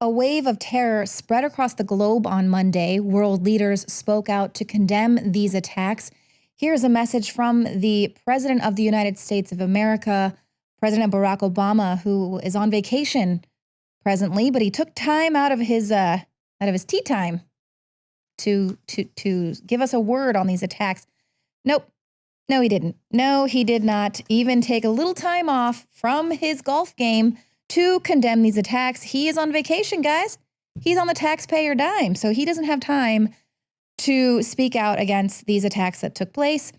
A wave of terror spread across the globe on Monday. World leaders spoke out to condemn these attacks. Here's a message from the President of the United States of America, President Barack Obama, who is on vacation presently, but he took time out of his tea time to give us a word on these attacks. Nope. No, he didn't. No, he did not even take a little time off from his golf game to condemn these attacks. He is on vacation, guys. He's on the taxpayer dime, so he doesn't have time to speak out against these attacks that took place.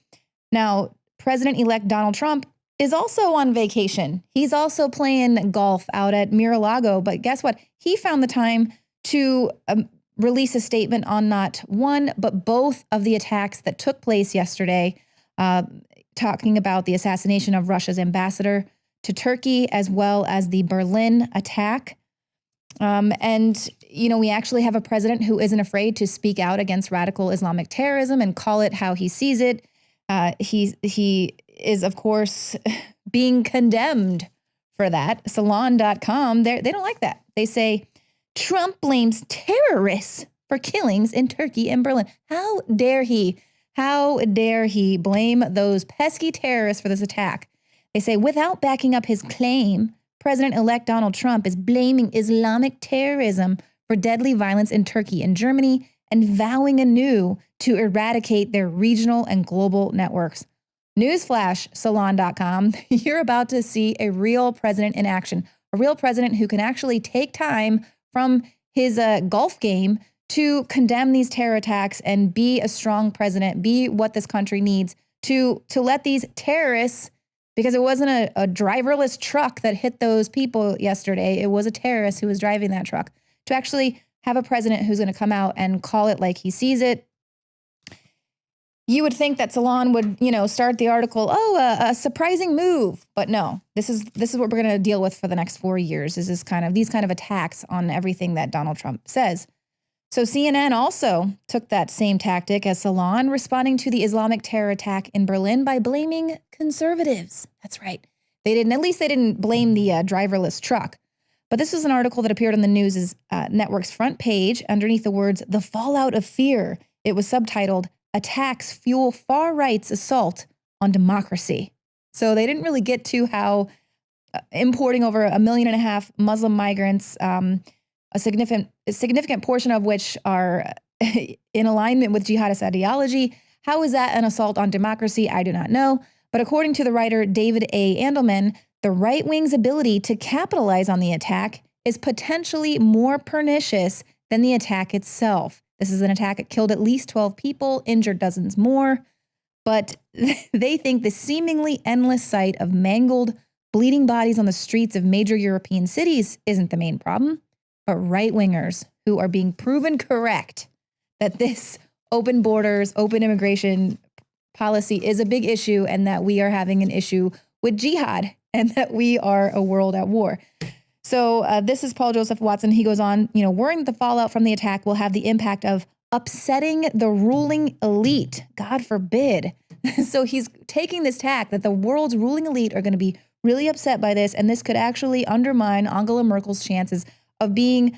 Now, President-elect Donald Trump is also on vacation. He's also playing golf out at Mar-a-Lago, but guess what? He found the time to release a statement on not one, but both of the attacks that took place yesterday, talking about the assassination of Russia's ambassador to Turkey, as well as the Berlin attack. And, you know, we actually have a president who isn't afraid to speak out against radical Islamic terrorism and call it how he sees it. He is, of course, being condemned for that. Salon.com, they don't like that. They say, Trump blames terrorists for killings in Turkey and Berlin. How dare he? How dare he blame those pesky terrorists for this attack? They say, without backing up his claim, President-elect Donald Trump is blaming Islamic terrorism for deadly violence in Turkey and Germany and vowing anew to eradicate their regional and global networks. Newsflash, Salon.com, you're about to see a real president in action, a real president who can actually take time from his golf game to condemn these terror attacks and be a strong president, be what this country needs to let these terrorists, because it wasn't a driverless truck that hit those people yesterday. It was a terrorist who was driving that truck. To actually have a president who's going to come out and call it like he sees it. You would think that Salon would, start the article, a surprising move. But no, this is what we're going to deal with for the next 4 years, is these kind of attacks on everything that Donald Trump says. So CNN also took that same tactic as Salon, responding to the Islamic terror attack in Berlin by blaming conservatives. That's right. They didn't blame the driverless truck. But this was an article that appeared on the news' network's front page underneath the words, "The Fallout of Fear." It was subtitled, "Attacks Fuel Far Right's Assault on Democracy." So they didn't really get to how importing over 1.5 million Muslim migrants, a significant portion of which are in alignment with jihadist ideology. How is that an assault on democracy? I do not know. But according to the writer David A. Andelman, the right wing's ability to capitalize on the attack is potentially more pernicious than the attack itself. This is an attack that killed at least 12 people, injured dozens more. But they think the seemingly endless sight of mangled, bleeding bodies on the streets of major European cities isn't the main problem. But right-wingers who are being proven correct that this open borders, open immigration policy is a big issue, and that we are having an issue with jihad and that we are a world at war. So this is Paul Joseph Watson. He goes on, worrying that the fallout from the attack will have the impact of upsetting the ruling elite. God forbid. So he's taking this tack that the world's ruling elite are going to be really upset by this, and this could actually undermine Angela Merkel's chances of being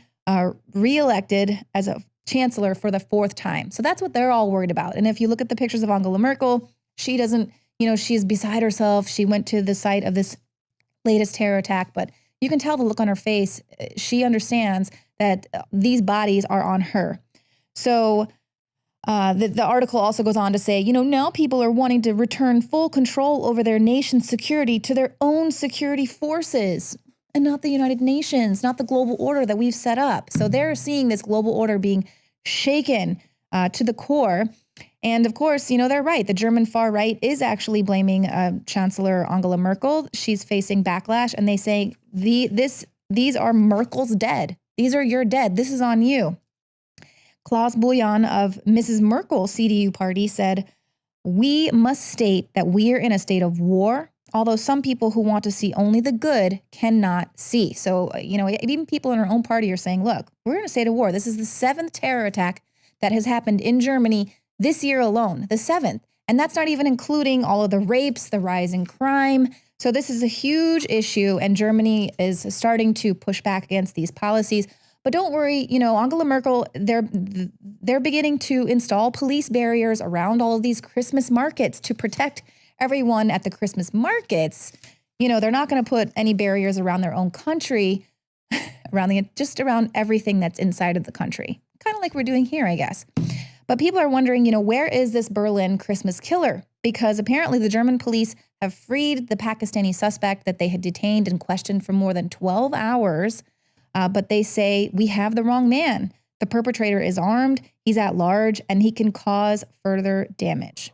reelected as a chancellor for the 4th time. So that's what they're all worried about. And if you look at the pictures of Angela Merkel, she doesn't, she's beside herself. She went to the site of this latest terror attack, but you can tell the look on her face. She understands that these bodies are on her. So the article also goes on to say, now people are wanting to return full control over their nation's security to their own security forces, and not the United Nations, not the global order that we've set up. So they're seeing this global order being shaken to the core. And of course, they're right. The German far right is actually blaming Chancellor Angela Merkel. She's facing backlash, and they say these are Merkel's dead. These are your dead. This is on you. Klaus Bouillon of Mrs. Merkel CDU party said, "We must state that we are in a state of war, although some people who want to see only the good cannot see." So, even people in our own party are saying, look, we're in a state of war. This is the 7th terror attack that has happened in Germany this year alone, the 7th. And that's not even including all of the rapes, the rise in crime. So this is a huge issue, and Germany is starting to push back against these policies. But don't worry, Angela Merkel, they're beginning to install police barriers around all of these Christmas markets to protect everyone at the Christmas markets. They're not going to put any barriers around their own country, just around everything that's inside of the country. Kind of like we're doing here, I guess. But people are wondering, where is this Berlin Christmas killer? Because apparently the German police have freed the Pakistani suspect that they had detained and questioned for more than 12 hours. But they say, we have the wrong man. The perpetrator is armed, he's at large, and he can cause further damage.